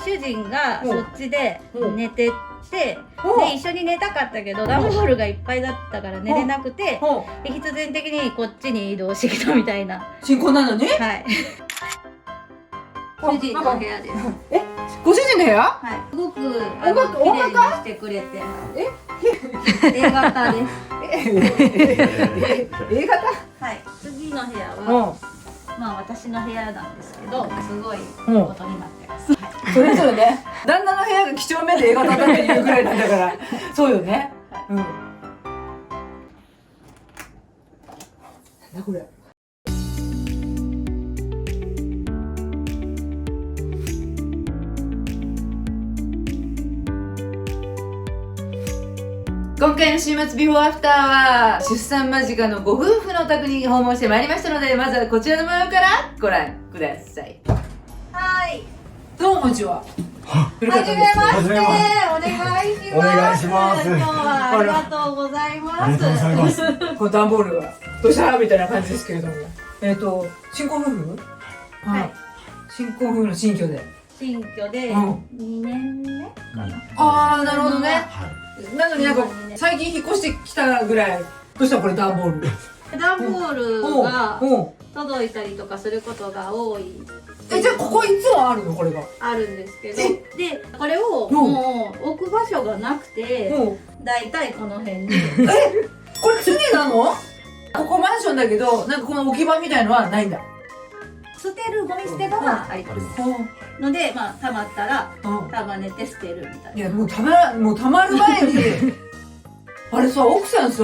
主人がそっちで寝てて、で一緒に寝たかったけど段ボールがいっぱいだったから寝れなくて、で必然的にこっちに移動してきたみたいな。新婚なのに？はい。主人の部屋です。え、ご主人の部屋？はい。すごく綺大型麗にしてくれて。A 型です。A 型？はい。次の部屋はまあ私の部屋なんですけど、すごいことになってます。それぞれね、旦那の部屋が几帳面で A 型だっていうぐらいなんだから、そうよね。うん。なんだこれ。今回の週末ビフォーアフターは出産間近のご夫婦のお宅に訪問してまいりましたので、まずはこちらの模様からご覧ください。はい。どうもこんにちは。はじめまして、お願いします。今日はありがとうございます。ありがとうございます。この段ボールがどしゃーみたいな感じですけれども、新婚夫婦？はい。新婚夫婦の新居で。新居で2年目かな。ああ、なるほどね。はい。なのになんか最近引っ越してきたぐらい。どうしたこれ段ボール？段ボールが届いたりとかすることが多い。じゃあここいつもあるのこれが？あるんですけど、でこれをもう置く場所がなくて、だいたいこの辺に。これ常なの？ここマンションだけどなんかこの置き場みたいのはないんだ。捨てるゴミ捨て場はありますので、まあ溜まったら束ねて捨てるみたいな。いやもう溜まる前にあれさ、奥さんさ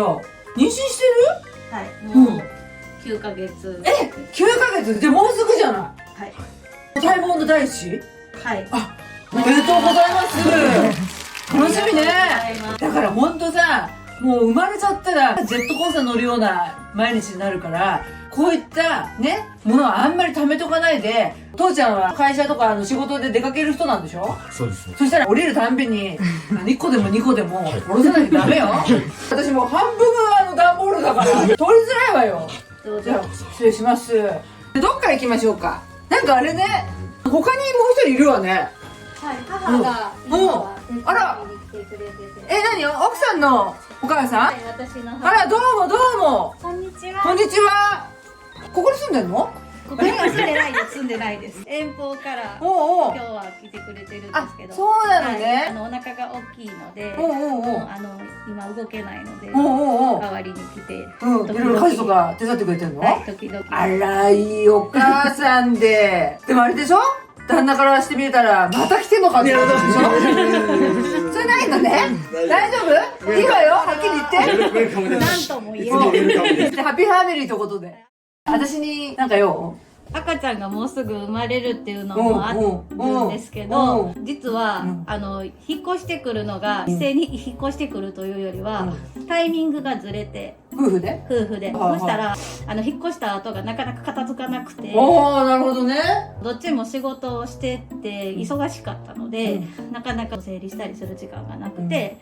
妊娠してる？はい、もう9ヶ月。9ヶ月でもうすぐじゃない？はい。待望の第一？はい。あ、おめでとうございます楽しみね。だからほんとさ、もう生まれちゃったらジェットコースター乗るような毎日になるから、こういったねものはあんまり貯めとかないで。父ちゃんは会社とか仕事で出かける人なんでしょ？そうですね。そしたら降りるたんびに1個でも2個でも下ろさなきゃダメよ。私もう半分段ボールだから取りづらいわよ。じゃあ失礼します。どっから行きましょうか。なんかあれね、他にもう一人いるわね。はい、母が今はあら、手伝いに来てくれてて。何？奥さんのお母さん？はい、私の母。あら、どうもどうも。こんにちは。こんにちは。ここに住んでんの？ここには住んでないです。住んでないです。遠方から今日は来てくれてるんですけど。そうなのね。お腹が大きいので、今動けないので、代わりに来て、いろいろ家事とか手伝ってくれてるの？はい、時々。あら、いいお母さんで。でもあれでしょ？旦那からしてみたら、また来てんのかってことでしょ？それないのね？大丈夫？いいわよ、はっきり言って。なんとも言えない。ハッピーファミリーってことで。私になんかよ。赤ちゃんがもうすぐ生まれるっていうのもあるんですけど、実は引っ越してくるのが一斉に引っ越してくるというよりはタイミングがずれて、夫婦でそしたら引っ越した後がなかなか片付かなくて、なるほどね。どっちも仕事をしてって忙しかったので、なかなか整理したりする時間がなくて、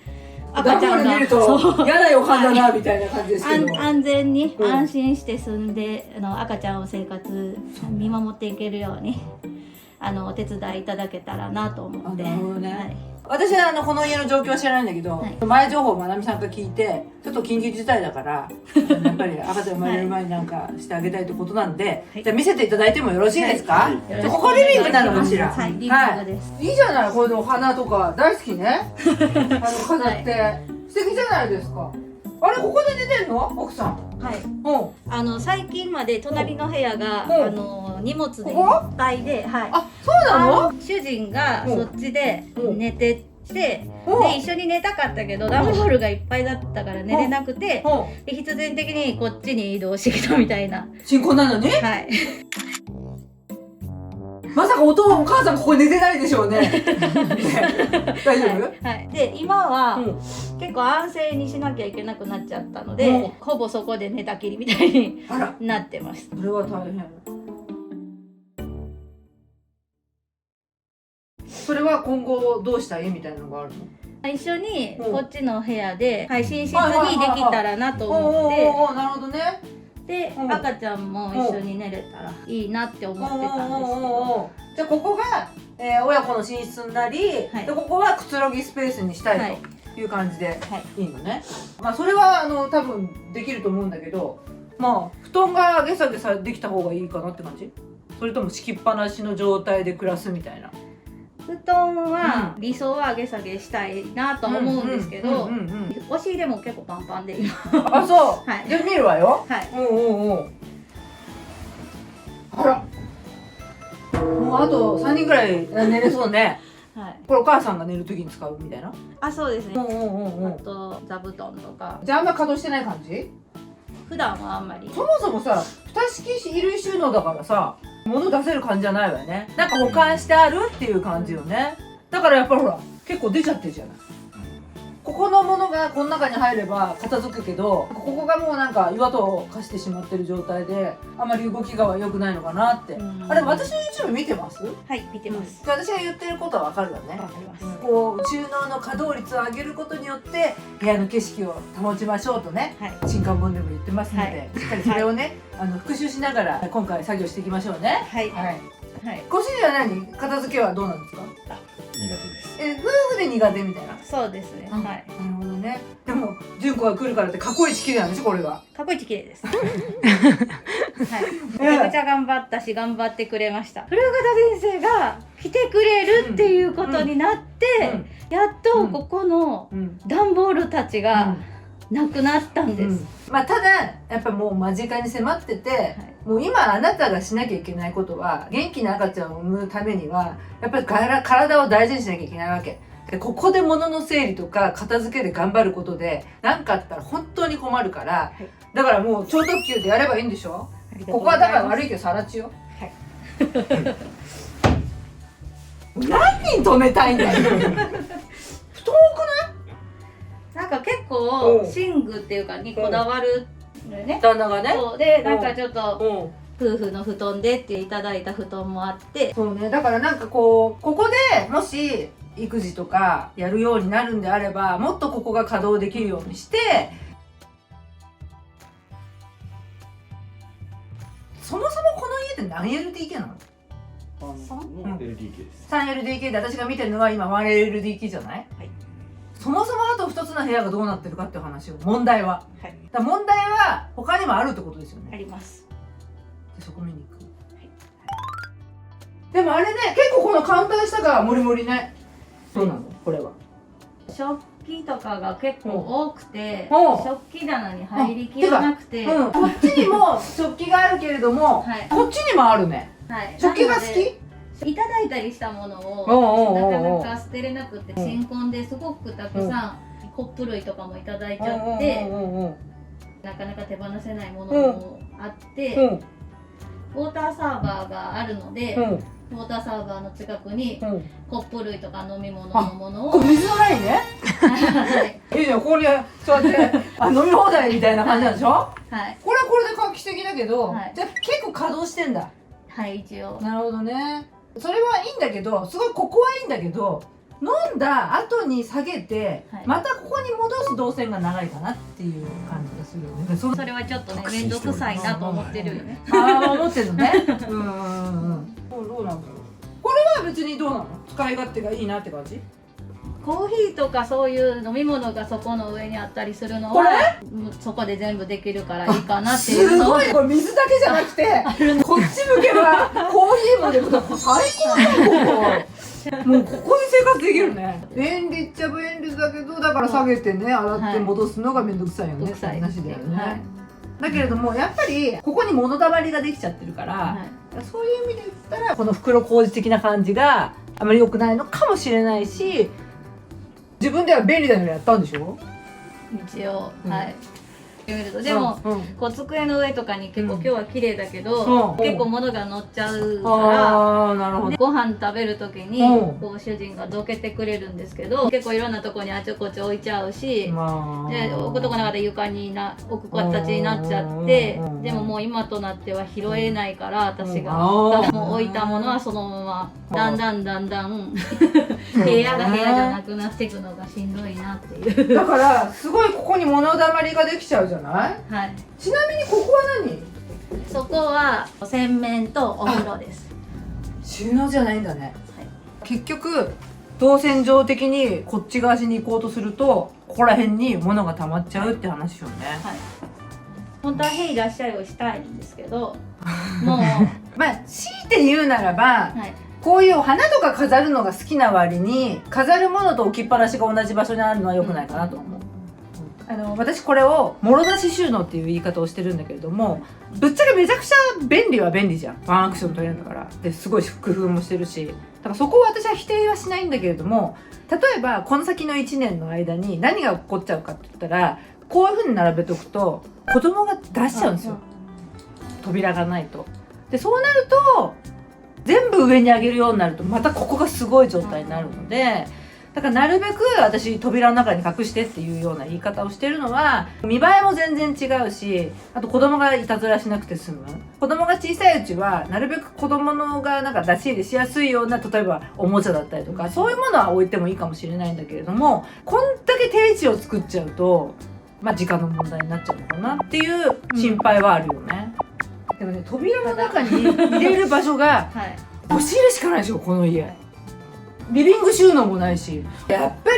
赤ちゃんが見ると嫌な予感だなみたいな感じですけど、安全に安心して住んで赤ちゃんを生活見守っていけるようにお手伝いいただけたらなと思って。なるほどね。私はこの家の状況は知らないんだけど、前情報をまなみさんから聞いて、ちょっと緊急事態だからやっぱり赤ちゃん生まれる前になんかしてあげたいってことなんで、じゃあ見せていただいてもよろしいですか？ここリビングなのかしら？はい、リビングです。いいじゃない、こういうのお花とか大好きね。飾って素敵じゃないですか。あれ、ここで寝てんの？奥さん。はい。最近まで隣の部屋が荷物でいっぱいで、はい。あ、そうなの？主人がそっちで寝てて、で一緒に寝たかったけど段ボールがいっぱいだったから寝れなくて、で必然的にこっちに移動してきたみたいな。新婚なのに？はい。まさかお母さんここに寝てないでしょうね。大丈夫？はい。で今は結構安静にしなきゃいけなくなっちゃったので、ほぼそこで寝たきりみたいになってます。それは大変。それは今後どうしたいみたいなのがあるの？一緒にこっちの部屋で寝室にできたらなと思って。なるほどね。で、赤ちゃんも一緒に寝れたらいいなって思ってたんですけど、じゃあここが親子の寝室になり、はいでここはくつろぎスペースにしたはいという感じではいいいのね。まあそれは多分できると思うんだけど、まあ布団が上げ下げさできた方がいいかなって感じ？それとも敷きっぱなしの状態で暮らすみたいな。布団は理想は上げ下げしたいなとは思うんですけど、押し入れも結構パンパンで今あ、そう。はいじゃあ見るわよ。はいうん。あら。もうあと3人ぐらい寝れそうね。はいこれお母さんが寝るときに使うみたいな。あ、そうですね。あうん。と座布団とかじゃああんま稼働してない感じ？普段はあんまりそもそもさ、蓋式衣類収納だからさ、物出せる感じじゃないわよね。なんか保管してあるっていう感じよね。だからやっぱりほら、結構出ちゃってるじゃない。ここのものがこの中に入れば片付くけど、ここがもうなんか岩と化してしまってる状態で、あまり動きが良くないのかなって。あれ、私の YouTube 見てます？はい見てます。私が言ってることはわかるわね。わかります。こう収納の稼働率を上げることによって部屋の景色を保ちましょうとね、はい新刊本でも言ってますので、はいしっかりそれをね、復習しながら今回作業していきましょうね。はいはい。はい。ご主人は何？片付けはどうなんですか？苦手です。夫婦で苦手みたいな。そうですね。はい。なるほどね。でも純子が来るからって過去一綺麗なんでしょこれが。過去一綺麗です。はい。めちゃくちゃ頑張ったし頑張ってくれました。古方先生が来てくれるっていうことになって、やっとここの段ボールたちがなくなったんです。まあただやっぱもう間近に迫ってて、もう今あなたがしなきゃいけないことは元気な赤ちゃんを産むためにはやっぱり体を大事にしなきゃいけないわけで、ここで物の整理とか片付けで頑張ることで何かあったら本当に困るから、はい、だからもう超特急でやればいいんでしょ。ここはだから悪いけどさらちよ。はい。何人止めたいんだよ。布団多くない？なんか結構寝具っていうかにこだわるのよね。旦那がね。そうでなんかちょっと夫婦の布団でっていただいた布団もあって、そうね。だからなんかこうここでもし育児とかやるようになるんであれば、もっとここが稼働できるようにして、そもそもこの家って何 LDK なのLDK です。 3LDK で私が見てるのは今 1LDK じゃない、はい、そもそもあと2つの部屋がどうなってるかっていう話を、問題は、はい、だから問題は他にもあるってことですよね。あります。でそこ見に行く、はい、でもあれね、結構このカウンター下がモリモリね。どうなのこれは。食器とかが結構多くて、うん食器棚に入りきらなくて、こっちにも食器があるけれども、はい、こっちにもあるね。はい、食器が好き？いただいたりしたものをなかなか捨てれなくて、新婚ですごくたくさんコップ類とかもいただいちゃって、なかなか手放せないものもあって、ウォーターサーバーがあるので、ウォーターサーバーの近くにコップ類とか飲み物のものを、これ水のないね。いいじゃん、ここにそうやって飲み放題みたいな感じなんでしょ。はい。これはこれで画期的だけど、はい、じゃあ結構稼働してんだ。はい、一応。なるほどね。それはいいんだけど、すごいここはいいんだけど、飲んだ後に下げて、はい、またここに戻す動線が長いかなっていう感じがするよね。それはちょっとね、面倒くさいなと思ってるよね。ああ、思ってるのね。どうなんだろう。これは別にどうなの？使い勝手がいいなって感じ？コーヒーとかそういう飲み物がそこの上にあったりするのは、そこで全部できるからいいかなっていうのは。すごい、これ水だけじゃなくて、こっち向けばコーヒーもできる。最高だよ、ここ。もうここで生活できるね。便利っちゃ便利だけど、だから下げてね、洗って戻すのがめんどくさいよね。めんどくさいなしだよね。はい、だけれども、やっぱりここに物だまりができちゃってるから、はい、そういう意味で言ったら、この袋小路的な感じがあまり良くないのかもしれないし、自分では便利だよやったんでしょ？一応、はい。でも、こう机の上とかに結構今日は綺麗だけど、結構物が乗っちゃうから、ご飯食べる時にこう主人がどけてくれるんですけど、結構いろんなとこにあちこち置いちゃうし、で置くとこなかったら床に置く形になっちゃって、でももう今となっては拾えないから、私がもう置いたものはそのままだんだん部屋が部屋じゃなくなっていくのがしんどいなっていう。だからすごいここに物だまりができちゃうじゃない？はい。ちなみにここは何？そこは洗面とお風呂です。収納じゃないんだね。結局動線上的にこっち側に行こうとするとここら辺に物が溜まっちゃうって話よね。はい、本当は「へいらっしゃい」をしたいんですけどもうまあ強いて言うならば、はい、こういう花とか飾るのが好きな割に飾るものと置きっぱなしが同じ場所にあるのは良くないかなと思う。私これをもろ出し収納っていう言い方をしてるんだけれども、ぶっちゃけめちゃくちゃ便利は便利じゃん。ワンアクション取れるんだからですごい工夫もしてるし、だからそこを私は否定はしないんだけれども、例えばこの先の1年の間に何が起こっちゃうかって言ったら、こういう風に並べておくと子供が出しちゃうんですよ、扉がないと。でそうなると全部上に上げるようになるとまたここがすごい状態になるので、だからなるべく私扉の中に隠してっていうような言い方をしてるのは、見栄えも全然違うし、あと子供がいたずらしなくて済む。子供が小さいうちはなるべく子供のがなんか出し入れしやすいような、例えばおもちゃだったりとかそういうものは置いてもいいかもしれないんだけれども、こんだけ定位置を作っちゃうとまあ時間の問題になっちゃうのかなっていう心配はあるよね。でもね、扉の中に入れる場所が押し入れしかないでしょこの家。リビング収納もないし、やっぱり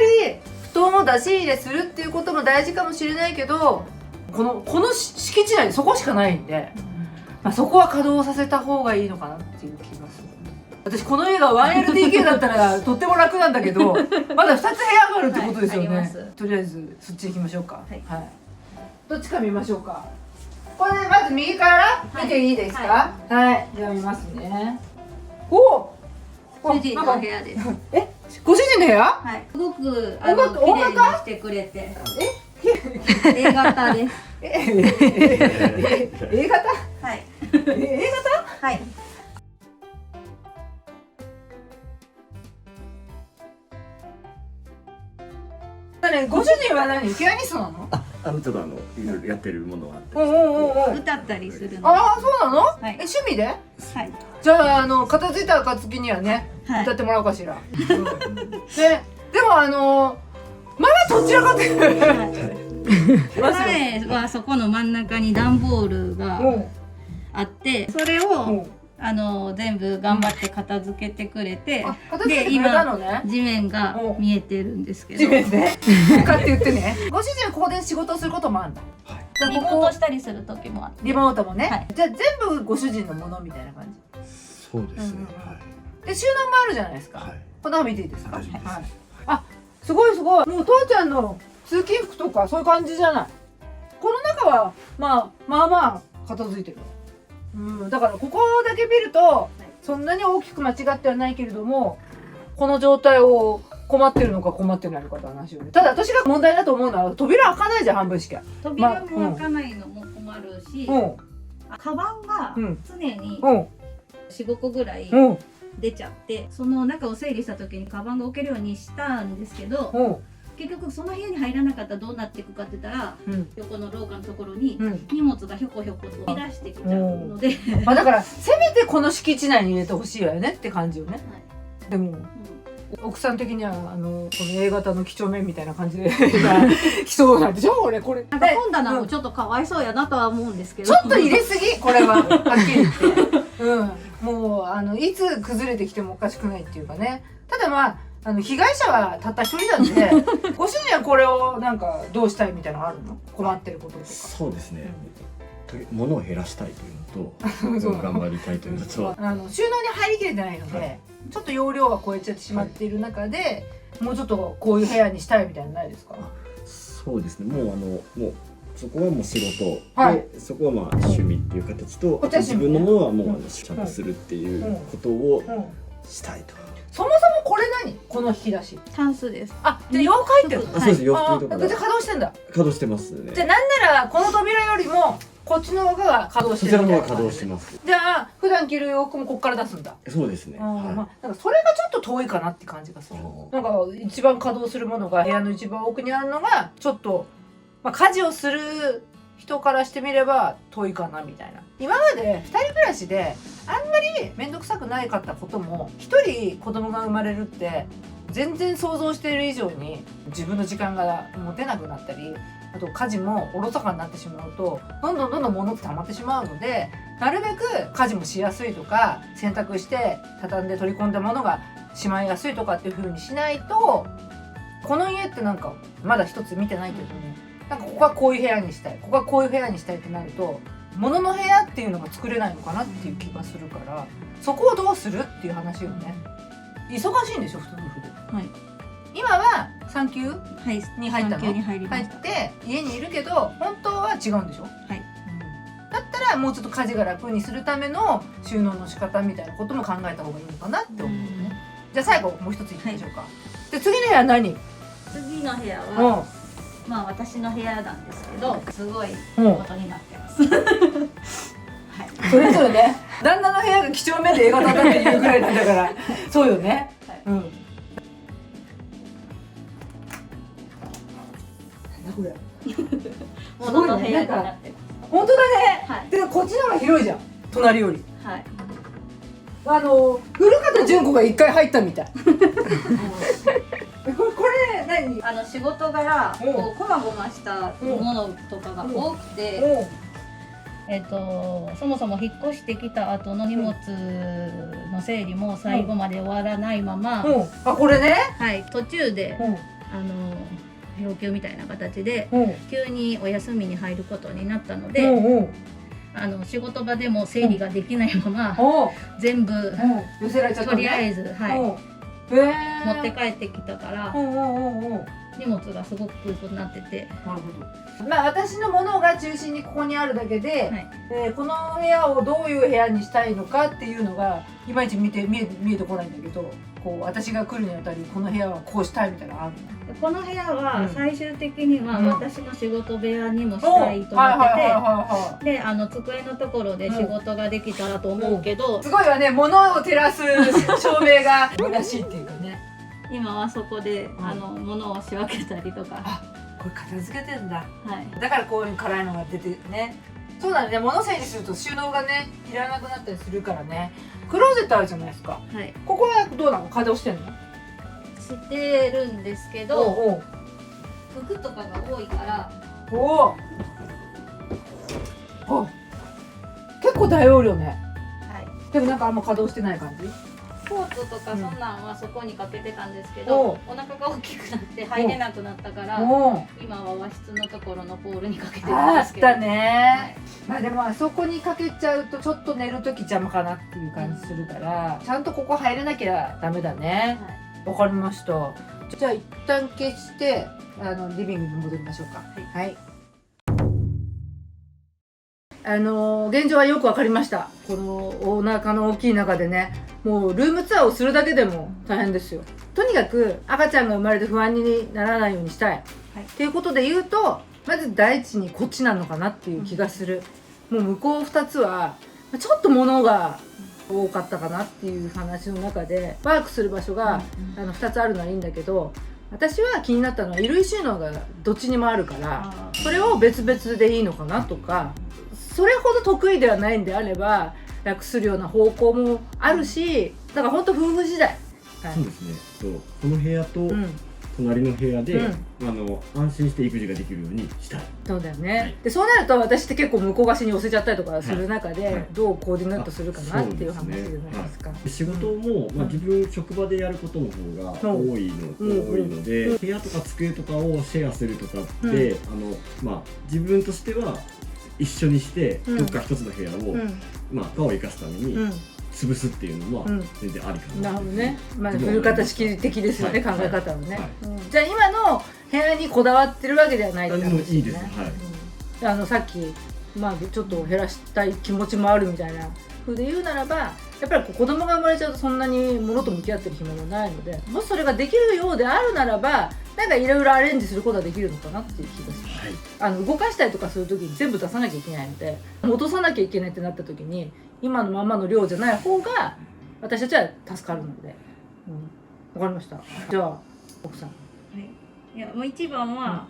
布団を出し入れするっていうことも大事かもしれないけど、この敷地内でそこしかないんで、まあ、そこは稼働させた方がいいのかなっていう気がする。私この家が 1LDK だったらとっても楽なんだけどまだ2つ部屋があるってことですよね、はい、とりあえずそっち行きましょうか、はいはい、どっちか見ましょうか。これね、まず右から見ていいですか。はい、じゃあ見ますね。お主人の部屋です。え、ご主人の部屋？はい。すごく綺大麗にしてくれて。A 型です。A 型？はい。A 型？はい。ご主人は何？ピアニストなの？ちょっといろいろやってるものはあって。歌ったりするの。ああ、そうなの？はい。趣味で？はい。じゃあ片付いた暁にはね、歌ってもらおうかしら。でもまだどちらかというと前はそこの真ん中に段ボールがあって、それを全部頑張って片付けてくれて、で今地面が見えてるんですけど。地面ね。かって言ってね。ご主人はここで仕事をすることもあるんだ。リモートしたりする時もあって。リモートもね。じゃあ全部ご主人のものみたいな感じ。そうですね。で収納もあるじゃないですか。この見ていいですか。はい。あ、すごいすごい。もう父ちゃんの通勤服とかそういう感じじゃない。この中はまあ片付いてる。だからここだけ見るとそんなに大きく間違ってはないけれども、この状態を困ってるのか困ってないのかって話よね。ただ私が問題だと思うのは扉開かないじゃん、半分しか。扉も開かないのも困るし、カバンが常に4,5個ぐらい出ちゃって、その中を整理した時にカバンが置けるようにしたんですけど、結局その部屋に入らなかったらどうなっていくかって言ったら、横の廊下のところに荷物がひょこひょこと飛び出してきちゃうので、だからせめてこの敷地内に入れてほしいわよねって感じよね。でも奥さん的にはこの A 型の几帳面みたいな感じで来そうなんでしょ。これ本棚もちょっとかわいそうやなとは思うんですけど、ちょっと入れすぎこれははっきり言って、もういつ崩れてきてもおかしくないっていうかね。ただ被害者はたった一人なんでご主人はこれをなんかどうしたいみたいなのあるの？困ってることとか。そうですね、物を減らしたいというのと頑張りたいというのと、収納に入りきれてないので、ちょっと容量が超えちゃってしまっている中で、もうちょっとこういう部屋にしたいみたいなのないですか？そうですね、もうそこはもう仕事、でそこは趣味っていう形と、自分のものはもうちゃんとするっていうことをしたいと。そもそもこれこの引き出し。タンスです。じゃあ洋服入ってるの？そうです、洋服とか。じゃあ稼働してんだ。稼働してますね。じゃあなんならこの扉よりもこっちの方が稼働してる。こちらの方が稼働してます。じゃあ普段着る洋服もこっから出すんだ。そうですね。なんかそれがちょっと遠いかなって感じがする。なんか一番稼働するものが部屋の一番奥にあるのがちょっと家事をする人からしてみれば遠いかなみたいな。今まで2人暮らしであんまり面倒くさくないかったことも、1人子供が生まれるって全然想像している以上に自分の時間が持てなくなったり、あと家事もおろそかになってしまうとどんどん物って溜まってしまうので、なるべく家事もしやすいとか、洗濯して畳んで取り込んだものがしまいやすいとかっていう風にしないと、この家ってなんかまだ一つ見てないけどね、なんかここはこういう部屋にしたい、ここはこういう部屋にしたいってなると、物の部屋っていうのが作れないのかなっていう気がするから、そこをどうするっていう話よね。忙しいんでしょ夫婦で。はい。今は産休はいに入ったの。産休に入りま入っした。て家にいるけど本当は違うんでしょ。はい。だったらもうちょっと家事が楽にするための収納の仕方みたいなことも考えた方がいいのかなって思うね。じゃあ最後もう一ついきましょうか。で次の部屋何？次の部屋うんは、まあ私の部屋なんですけど、すごいことになってます。はい。それぞれね、旦那の部屋が几帳面で映画だったっていうぐらいなんだからそうよね。はい。うん。なんだこれ。物の部屋になってます。本当だね。はい。でこっちの方が広いじゃん。隣より。はい。古方純子が一回入ったみたい。これ何？仕事柄こうこまごましたものとかが多くて、そもそも引っ越してきた後の荷物の整理も最後まで終わらないまま、あ、これね。はい、途中で病休みたいな形で急にお休みに入ることになったので、仕事場でも整理ができないまま全部寄せられちゃったとね。りあえず、はい、持って帰ってきたから荷物がすごくなってて。なるほど。まあ私のものが中心にここにあるだけで、この部屋をどういう部屋にしたいのかっていうのがいまいち見えてこないんだけど、こう私が来るにあたりこの部屋はこうしたいみたいなのあるの？この部屋は最終的には私の仕事部屋にもしたいと思ってて、で机のところで仕事ができたらと思うけど、すごいわね、物を照らす照明が虚しいっていうかね。今はそこで物を仕分けたりとか。あ、これ片付けてんだ。はい。だからこういう辛いのが出てね。そうだね、物整理すると収納がねいらなくなったりするからね。クローゼットあるじゃないですか。はい。ここはどうなの？稼働してんの？してるんですけど、服とかが多いから。おお。結構大容量ね。はい。でもなんかあんま稼働してない感じ？コートとかそんなんはそこにかけてたんですけど、お腹が大きくなって入れなくなったから、今は和室のところのポールにかけてるんですけど。あったね。まあでもあそこにかけちゃうとちょっと寝るとき邪魔かなっていう感じするから、ちゃんとここ入れなきゃダメだね。わかりました。じゃあ一旦消してリビングに戻りましょうか。はい。現状はよくわかりました。このお腹の大きい中でね、もうルームツアーをするだけでも大変ですよ。とにかく赤ちゃんが生まれて不安にならないようにしたい、っていうことで言うと、まず第一にこっちなのかなっていう気がする。もう向こう2つはちょっと物が多かったかなっていう話の中で、ワークする場所が2つあるのはいいんだけど、私は気になったのは衣類収納がどっちにもあるから、それを別々でいいのかなとか、それほど得意ではないんであれば楽するような方向もあるし、だから本当夫婦時代、そうですね。この部屋と隣の部屋で、安心して育児ができるようにしたい。そうだよね。でそうなると私って結構向こう側に寄せちゃったりとかする中で、どうコーディネートするかなっていう話じゃないですか。仕事も自分職場でやることの方が多いので、部屋とか机とかをシェアするとかって自分としては一緒にしてどっか一つの部屋を場を生かすために潰すっていうのは全然ありかな。なるほどね。古型式的ですよね、考え方はね。じゃあ今の部屋にこだわってるわけではないってことですね。いいです。はい。さっきちょっと減らしたい気持ちもあるみたいな風で言うならば、やっぱり子供が生まれちゃうとそんなに物と向き合ってる暇もないので、もしそれができるようであるならば、なんかいろいろアレンジすることはできるのかなっていう気がします。動かしたりとかする時に全部出さなきゃいけないので、戻さなきゃいけないってなった時に今のままの量じゃない方が私たちは助かるので、わかりました。じゃあ奥さん。いや、もう一番は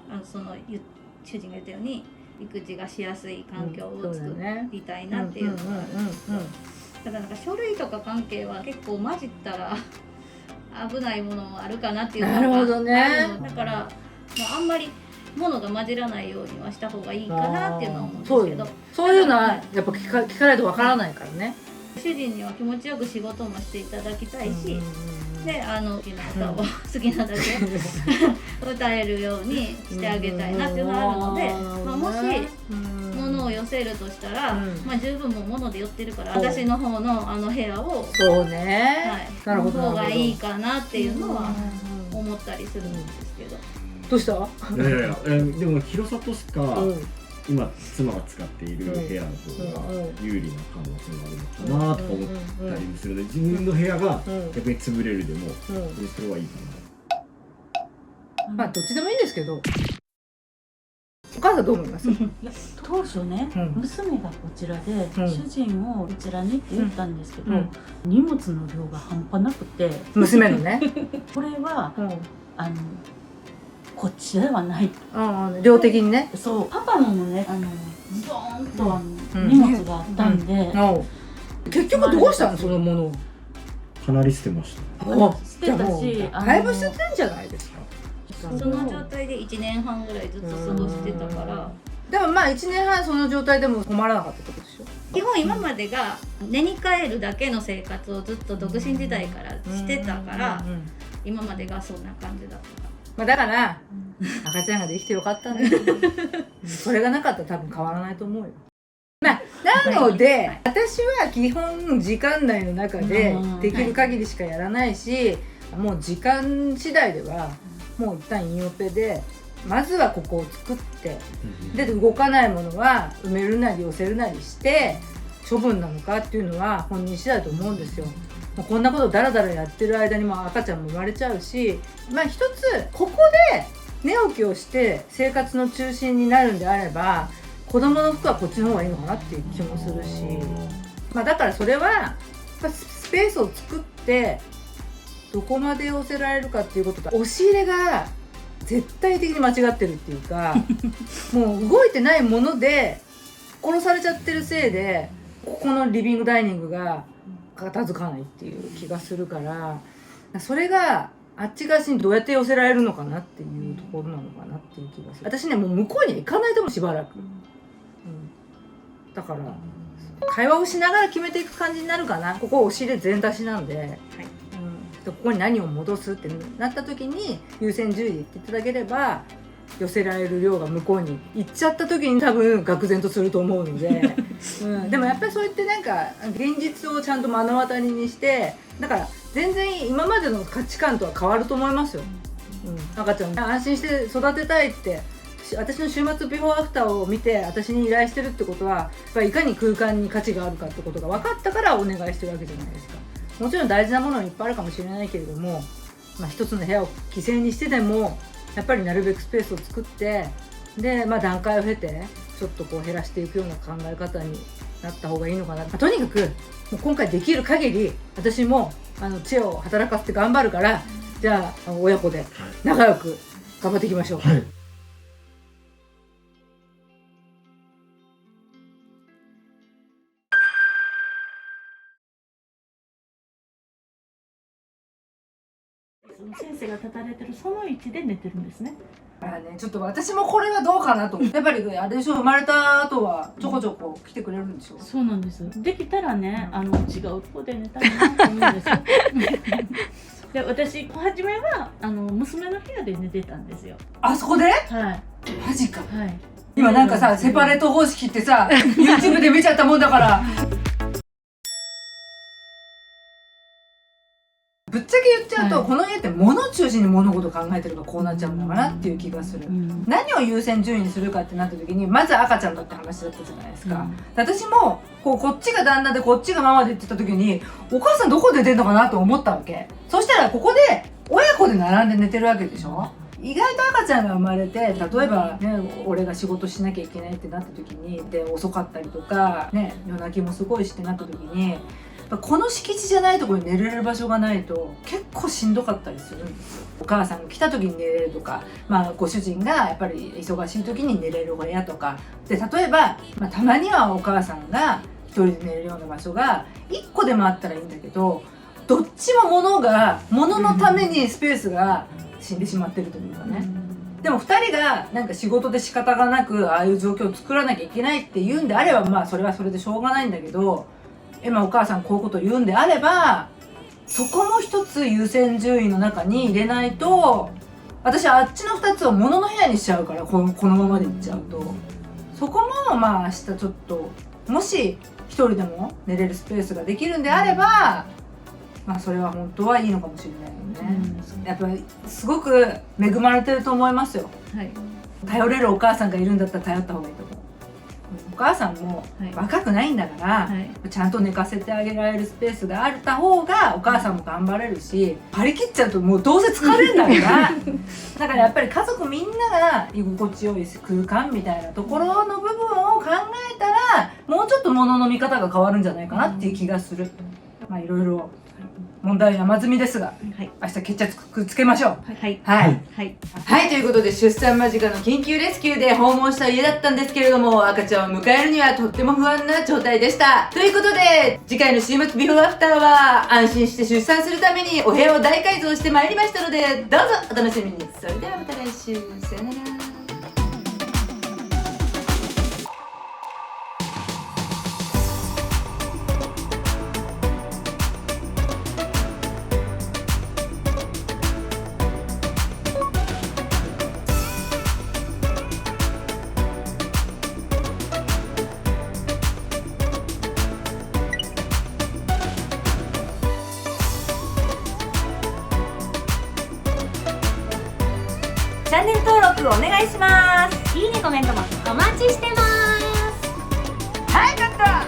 主人が言ったように育児がしやすい環境を作りたいなっていうのがあるんですけど、だからなんか書類とか関係は結構混じったら危ないものもあるかなっていうのがあるの。だからあんまり物が混じらないようにはした方がいいかなっていうのは思うんですけど、そういうのはやっぱ聞かないとわからないからね。主人には気持ちよく仕事もしていただきたいし、で好きな歌を好きなだけ歌えるようにしてあげたいなっていうのがあるので、まあ、もし物を寄せるとしたら、まあ、十分もう物で寄ってるから私の方の部屋をそうね、なるほど方がいいかなっていうのは思ったりするんですけど。どうした？いやいやでも広さとしか今妻が使っている部屋の方が有利な可能性があるのかなとか思ったりもするので、自分の部屋が逆に潰れるでもそれはいいかな。まあどっちでもいいんですけど、お母さんどう思います？当初ね、娘がこちらで、主人をこちらにって言ったんですけど、荷物の量が半端なくて、娘のねこれは、こっちではない。量的にね。そう、パパのもね、ドーンと荷物があったんで、結局どうしたのそのものを？かなり捨てました。捨てたし、だいぶ捨ててんじゃないですか。その状態で1年半ぐらいずっと過ごしてたから。でもまあ1年半その状態でも困らなかったってことでしょ？基本今までが寝に帰るだけの生活をずっと独身時代からしてたから、今までがそんな感じだったから。まあだから赤ちゃんができてよかったんだけどそれがなかったら多分変わらないと思うよ。まあなので、私は基本時間内の中でできる限りしかやらないし、もう時間次第ではもう一旦インオペでまずはここを作って、で動かないものは埋めるなり寄せるなりして処分なのかっていうのは本人次第だと思うんですよ。もうこんなことダラダラやってる間にも赤ちゃんも生まれちゃうし、まあ一つここで寝起きをして生活の中心になるんであれば子供の服はこっちの方がいいのかなっていう気もするし、まあだからそれはスペースを作ってどこまで寄せられるかっていうことと、押し入れが絶対的に間違ってるっていうかもう動いてないもので殺されちゃってるせいでここのリビングダイニングが片付かないっていう気がするから、それがあっち側にどうやって寄せられるのかなっていうところなのかなっていう気がする。私ねもう向こうには行かないと思うしばらく、だから会話をしながら決めていく感じになるかな。ここ押し入れ全出しなんで、ここに何を戻すってなった時に優先順位で言っていただければ寄せられる量が向こうに行っちゃった時に多分愕然とすると思うので、でもやっぱりそうやってなんか現実をちゃんと目の当たりにして、だから全然今までの価値観とは変わると思いますよ。赤ちゃん安心して育てたいって私の週末ビフォーアフターを見て私に依頼してるってことはやっぱりいかに空間に価値があるかってことが分かったからお願いしてるわけじゃないですか。もちろん大事なものはいっぱいあるかもしれないけれども、一つの部屋を犠牲にしてでもやっぱりなるべくスペースを作ってで、段階を経てちょっとこう減らしていくような考え方になった方がいいのかな。とにかくもう今回できる限り私も知恵を働かせて頑張るから、じゃあ親子で仲良く頑張っていきましょう。先生が立たれてるその位置で寝てるんですね。ちょっと私もこれはどうかなと。やっぱりあれでしょ、生まれた後はちょこちょこ来てくれるんでしょ。そうなんです。できたらね、違うとこで寝たいなと思うんですよ。で、私初めは娘の部屋で寝てたんですよ。あそこで？はい。マジか。はい。今なんかさ、セパレート方式ってさ、YouTube で見ちゃったもんだから。ぶっちゃけ言っちゃうと、この家って物中心に物事を考えてるからこうなっちゃうんだかなっていう気がする。何を優先順位にするかってなった時にまず赤ちゃんだって話だったじゃないですか。私もこっちが旦那でこっちがママでって言った時にお母さんどこで寝てんのかなと思ったわけ。そしたらここで親子で並んで寝てるわけでしょ。意外と赤ちゃんが生まれて、例えばね、俺が仕事しなきゃいけないってなった時にで遅かったりとかね、夜泣きもすごいしてなった時にこの敷地じゃないところに寝れる場所がないと結構しんどかったりするんですよ。お母さんが来た時に寝れるとか、ご主人がやっぱり忙しい時に寝れる部屋とかで、例えば、たまにはお母さんが一人で寝れるような場所が1個でもあったらいいんだけど、どっちも物のためにスペースが死んでしまってるというかね。でも2人がなんか仕事で仕方がなくああいう状況を作らなきゃいけないっていうんであれば、それはそれでしょうがないんだけど、今お母さんこういうことを言うんであればそこも一つ優先順位の中に入れないと、私あっちの2つを物の部屋にしちゃうから、このままでいっちゃうと、そこもまあ明日ちょっともし一人でも寝れるスペースができるんであれば、まあそれは本当はいいのかもしれないよね。やっぱりすごく恵まれてると思いますよ。はい、頼れるお母さんがいるんだったら頼った方がいいと思う。お母さんも若くないんだから、はい、ちゃんと寝かせてあげられるスペースがあった方がお母さんも頑張れるし、張り切っちゃうともうどうせ疲れるんだからだからやっぱり家族みんなが居心地よい空間みたいなところの部分を考えたら、もうちょっと物の見方が変わるんじゃないかなっていう気がする。まあいろいろ問題山積みですが、はい、明日決着くっつけましょう。はいはいはい、はい、ということで出産間近の緊急レスキューで訪問した家だったんですけれども、赤ちゃんを迎えるにはとっても不安な状態でした。ということで次回の週末ビフォーアフターは安心して出産するためにお部屋を大改造してまいりましたので、どうぞお楽しみに。それではまた来週、さよなら。チャンネル登録お願いします。いいね、コメントもお待ちしてます。はい、カット。